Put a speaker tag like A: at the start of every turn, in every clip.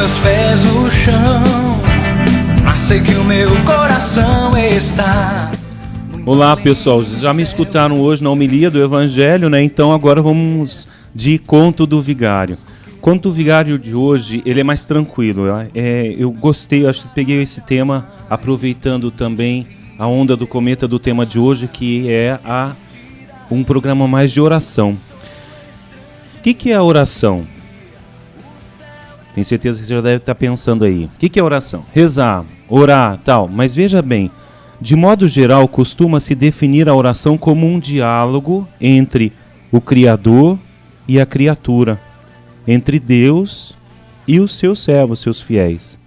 A: meus pés no chão, mas sei que o meu coração está...
B: Olá pessoal, já me escutaram hoje na homilia do Evangelho, né? Então agora vamos de Conto do Vigário. Conto do Vigário de hoje, ele é mais tranquilo. Eu gostei, acho que peguei esse tema aproveitando também a onda do cometa do tema de hoje, que é um programa mais de oração. O que é a oração? Tenho certeza que você já deve estar pensando aí. O que é oração? Rezar, orar, tal. Mas veja bem, de modo geral, costuma-se definir a oração como um diálogo entre o Criador e a criatura, entre Deus e os seus servos, seus fiéis.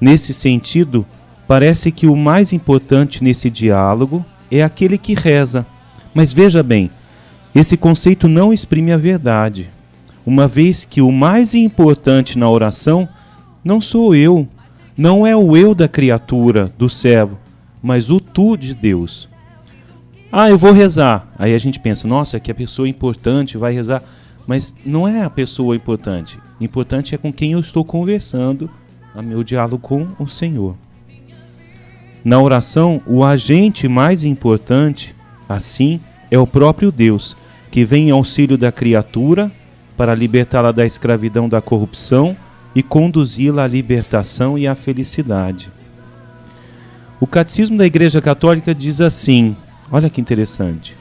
B: Nesse sentido, parece que o mais importante nesse diálogo é aquele que reza. Mas veja bem, esse conceito não exprime a verdade, uma vez que o mais importante na oração não sou eu, não é o eu da criatura, do servo, mas o tu de Deus. Eu vou rezar. Aí a gente pensa, nossa, que a pessoa importante vai rezar. Mas não é a pessoa importante. O importante é com quem eu estou conversando, a meu diálogo com o Senhor. Na oração, o agente mais importante, assim, é o próprio Deus, que vem em auxílio da criatura para libertá-la da escravidão da corrupção e conduzi-la à libertação e à felicidade. O Catecismo da Igreja Católica diz assim, olha que interessante,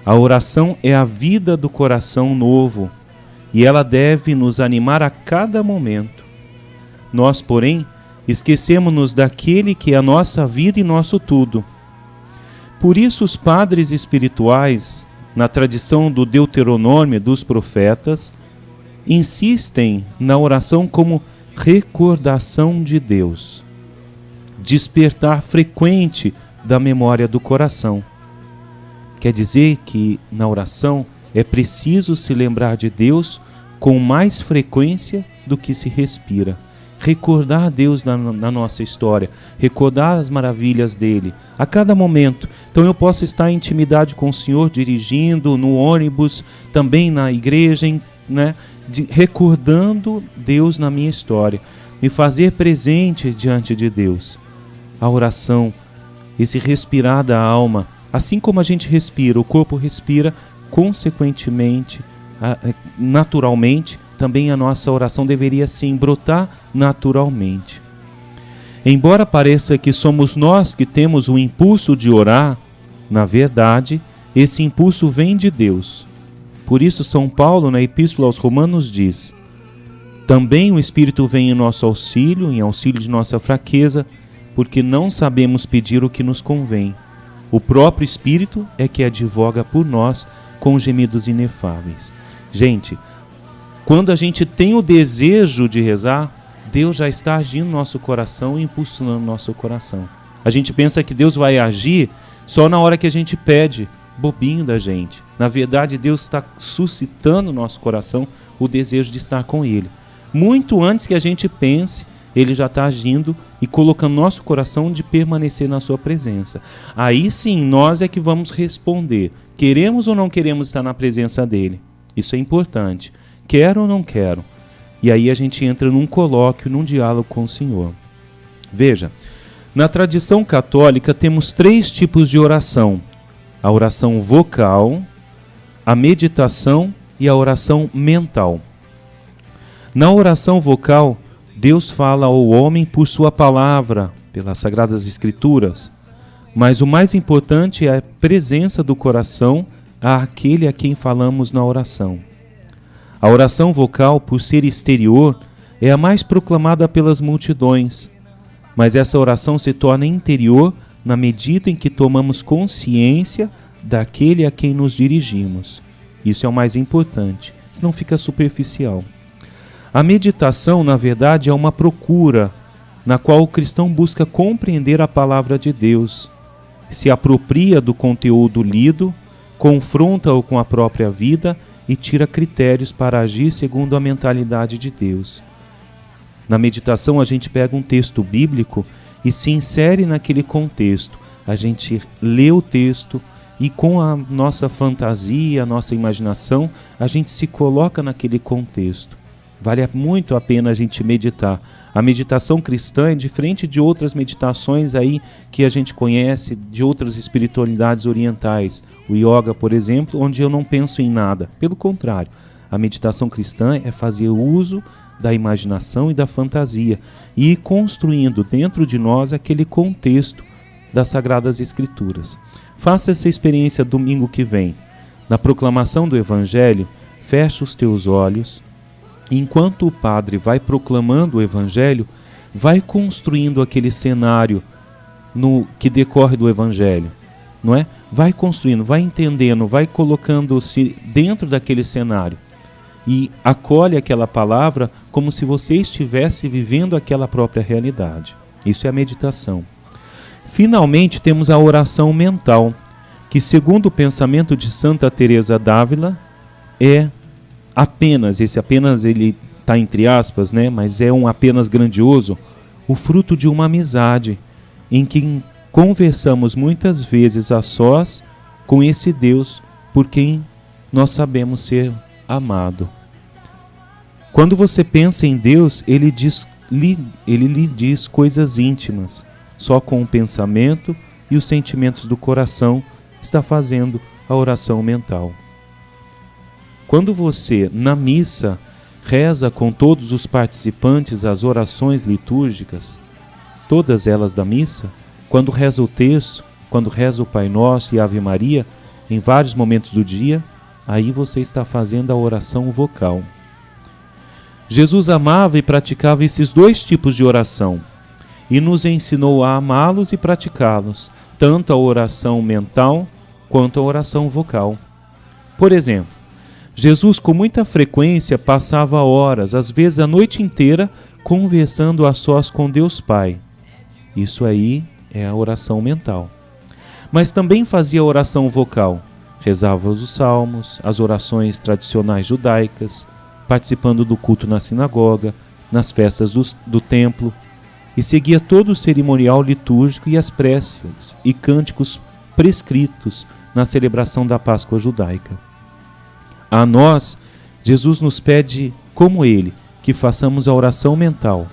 B: a oração é a vida do coração novo e ela deve nos animar a cada momento. Nós, porém, esquecemos-nos daquele que é a nossa vida e nosso tudo. Por isso os padres espirituais, na tradição do Deuteronômio dos profetas, insistem na oração como recordação de Deus, despertar frequente da memória do coração. Quer dizer que na oração é preciso se lembrar de Deus com mais frequência do que se respira. Recordar Deus na nossa história, recordar as maravilhas dele a cada momento. Então eu posso estar em intimidade com o Senhor, dirigindo, no ônibus, também na igreja, recordando Deus na minha história, me fazer presente diante de Deus. A oração, esse respirar da alma, assim como a gente respira, o corpo respira, consequentemente, naturalmente, também a nossa oração deveria sim brotar naturalmente. Embora pareça que somos nós que temos o impulso de orar, na verdade, esse impulso vem de Deus. Por isso São Paulo, na Epístola aos Romanos, diz: também o Espírito vem em nosso auxílio, em auxílio de nossa fraqueza, porque não sabemos pedir o que nos convém. O próprio Espírito é que advoga por nós com gemidos inefáveis. Gente, quando a gente tem o desejo de rezar, Deus já está agindo no nosso coração e impulsionando o nosso coração. A gente pensa que Deus vai agir só na hora que a gente pede, bobinho da gente. Na verdade, Deus está suscitando no nosso coração o desejo de estar com Ele. Muito antes que a gente pense, Ele já está agindo e colocando nosso coração de permanecer na sua presença. Aí sim, nós é que vamos responder. Queremos ou não queremos estar na presença dEle? Isso é importante. Quero ou não quero? E aí a gente entra num colóquio, num diálogo com o Senhor. Veja, na tradição católica temos 3 tipos de oração. A oração vocal, a meditação e a oração mental. Na oração vocal, Deus fala ao homem por sua palavra, pelas Sagradas Escrituras. Mas o mais importante é a presença do coração àquele a quem falamos na oração. A oração vocal, por ser exterior, é a mais proclamada pelas multidões. Mas essa oração se torna interior na medida em que tomamos consciência daquele a quem nos dirigimos. Isso é o mais importante, senão fica superficial. A meditação, na verdade, é uma procura na qual o cristão busca compreender a palavra de Deus, se apropria do conteúdo lido, confronta-o com a própria vida e tira critérios para agir segundo a mentalidade de Deus. Na meditação, a gente pega um texto bíblico e se insere naquele contexto. A gente lê o texto e com a nossa fantasia, a nossa imaginação, a gente se coloca naquele contexto. Vale muito a pena a gente meditar. A meditação cristã é diferente de outras meditações aí que a gente conhece de outras espiritualidades orientais. O yoga, por exemplo, onde eu não penso em nada. Pelo contrário, a meditação cristã é fazer uso da imaginação e da fantasia e ir construindo dentro de nós aquele contexto das Sagradas Escrituras. Faça essa experiência domingo que vem. Na proclamação do Evangelho, feche os teus olhos. Enquanto o padre vai proclamando o Evangelho, vai construindo aquele cenário que decorre do Evangelho, não é? Vai construindo, vai entendendo, vai colocando-se dentro daquele cenário e acolhe aquela palavra como se você estivesse vivendo aquela própria realidade. Isso é a meditação. Finalmente temos a oração mental, que segundo o pensamento de Santa Teresa d'Ávila é apenas ele está entre aspas, né? Mas é um apenas grandioso, o fruto de uma amizade, em que conversamos muitas vezes a sós com esse Deus por quem nós sabemos ser amado. Quando você pensa em Deus, ele lhe diz coisas íntimas, só com o pensamento e os sentimentos do coração está fazendo a oração mental. Quando você, na missa, reza com todos os participantes as orações litúrgicas, todas elas da missa, quando reza o terço, quando reza o Pai Nosso e Ave Maria, em vários momentos do dia, aí você está fazendo a oração vocal. Jesus amava e praticava esses dois tipos de oração e nos ensinou a amá-los e praticá-los, tanto a oração mental quanto a oração vocal. Por exemplo, Jesus com muita frequência passava horas, às vezes a noite inteira, conversando a sós com Deus Pai. Isso aí é a oração mental. Mas também fazia a oração vocal, rezava os salmos, as orações tradicionais judaicas, participando do culto na sinagoga, nas festas do templo, e seguia todo o cerimonial litúrgico e as preces e cânticos prescritos na celebração da Páscoa judaica. A nós, Jesus nos pede, como ele, que façamos a oração mental.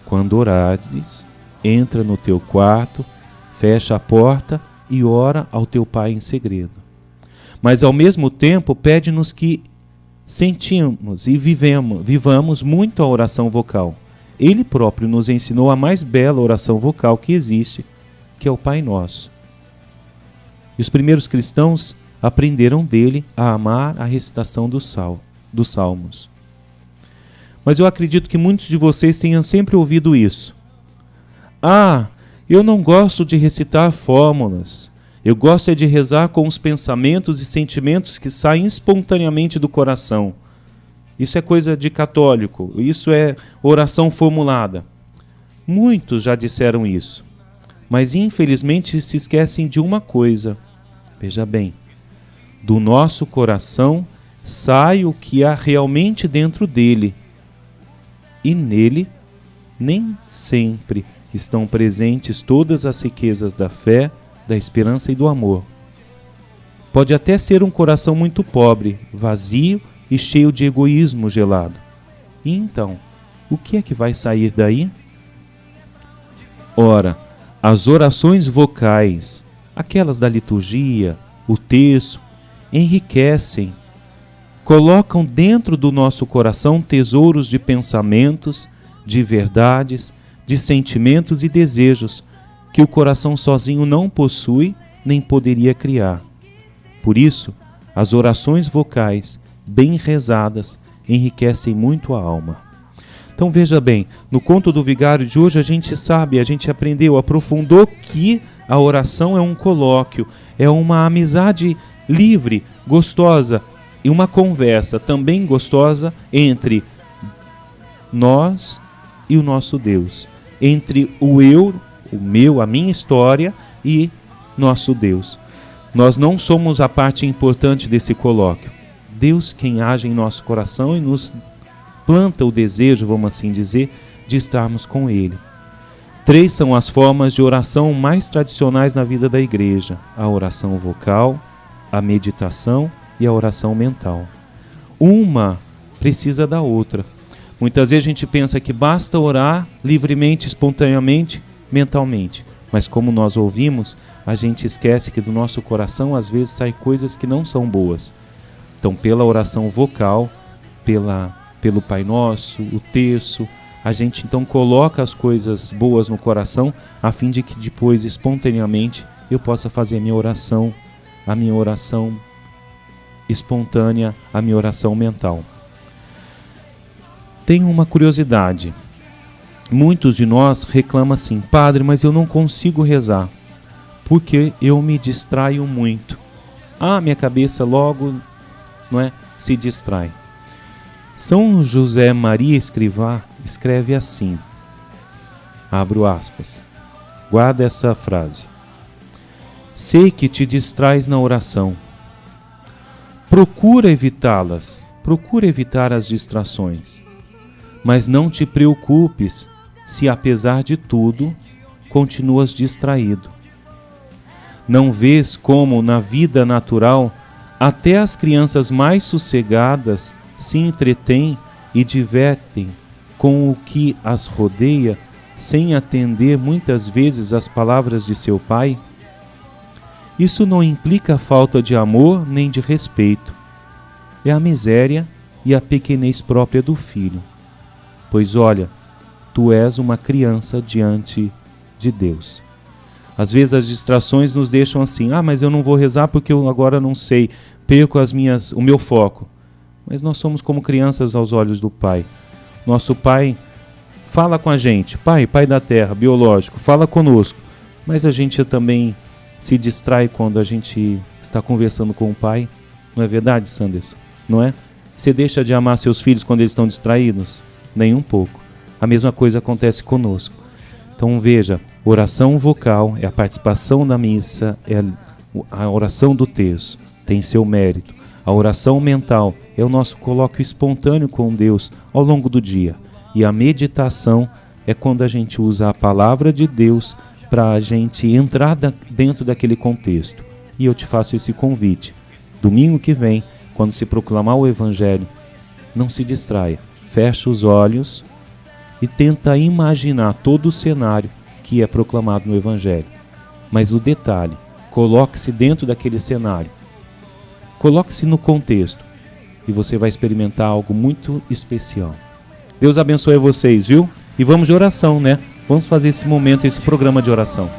B: Quando orares, entra no teu quarto, fecha a porta e ora ao teu Pai em segredo. Mas ao mesmo tempo pede-nos que sentimos e vivamos muito a oração vocal. Ele próprio nos ensinou a mais bela oração vocal que existe, que é o Pai Nosso. E os primeiros cristãos aprenderam dele a amar a recitação dos salmos. Mas eu acredito que muitos de vocês tenham sempre ouvido isso. Eu não gosto de recitar fórmulas. Eu gosto é de rezar com os pensamentos e sentimentos que saem espontaneamente do coração. Isso é coisa de católico, isso é oração formulada. Muitos já disseram isso, mas infelizmente se esquecem de uma coisa. Veja bem, do nosso coração sai o que há realmente dentro dele, e nele nem sempre estão presentes todas as riquezas da fé, da esperança e do amor. Pode até ser um coração muito pobre, vazio e cheio de egoísmo gelado. E então, o que é que vai sair daí? Ora, as orações vocais, aquelas da liturgia, o terço, enriquecem, colocam dentro do nosso coração tesouros de pensamentos, de verdades, de sentimentos e desejos que o coração sozinho não possui nem poderia criar. Por isso, as orações vocais, bem rezadas, enriquecem muito a alma. Então veja bem, no conto do vigário de hoje a gente aprendeu, aprofundou que a oração é um colóquio, é uma amizade livre, gostosa e uma conversa também gostosa entre nós e o nosso Deus, entre o eu, o meu, a minha história e nosso Deus. Nós não somos a parte importante desse colóquio. Deus quem age em nosso coração e nos planta o desejo, vamos assim dizer, de estarmos com Ele. 3 são as formas de oração mais tradicionais na vida da igreja: a oração vocal, a meditação e a oração mental. Uma precisa da outra. Muitas vezes a gente pensa que basta orar livremente, espontaneamente, mentalmente. Mas como nós ouvimos, a gente esquece que do nosso coração às vezes saem coisas que não são boas. Então, pela oração vocal, pelo Pai Nosso, o terço, a gente então coloca as coisas boas no coração, a fim de que depois, espontaneamente, eu possa fazer a minha oração espontânea, a minha oração mental. Tenho uma curiosidade. Muitos de nós reclamam assim: padre, mas eu não consigo rezar, porque eu me distraio muito. Minha cabeça logo, se distrai. São José Maria Escrivá escreve assim, abro aspas, guarda essa frase: sei que te distrais na oração, procura evitá-las, procura evitar as distrações, mas não te preocupes se apesar de tudo continuas distraído. Não vês como na vida natural até as crianças mais sossegadas se entretêm e divertem com o que as rodeia, sem atender muitas vezes às palavras de seu pai? Isso não implica falta de amor nem de respeito. É a miséria e a pequenez própria do filho. Pois olha, tu és uma criança diante de Deus. Às vezes as distrações nos deixam assim: mas eu não vou rezar porque eu agora não sei, perco o meu foco. Mas nós somos como crianças aos olhos do Pai. Nosso Pai fala com a gente, Pai da terra, biológico, fala conosco. Mas a gente também se distrai quando a gente está conversando com o Pai. Não é verdade, Sanderson? Não é? Você deixa de amar seus filhos quando eles estão distraídos? Nem um pouco. A mesma coisa acontece conosco. Então veja, oração vocal é a participação na missa, é a oração do terço, tem seu mérito. A oração mental é o nosso colóquio espontâneo com Deus ao longo do dia. E a meditação é quando a gente usa a palavra de Deus para a gente entrar dentro daquele contexto. E eu te faço esse convite. Domingo que vem, quando se proclamar o Evangelho, não se distraia. Fecha os olhos e tenta imaginar todo o cenário que é proclamado no Evangelho. Mas o detalhe, coloque-se dentro daquele cenário. Coloque-se no contexto e você vai experimentar algo muito especial. Deus abençoe vocês, viu? E vamos de oração, né? Vamos fazer esse momento, esse programa de oração.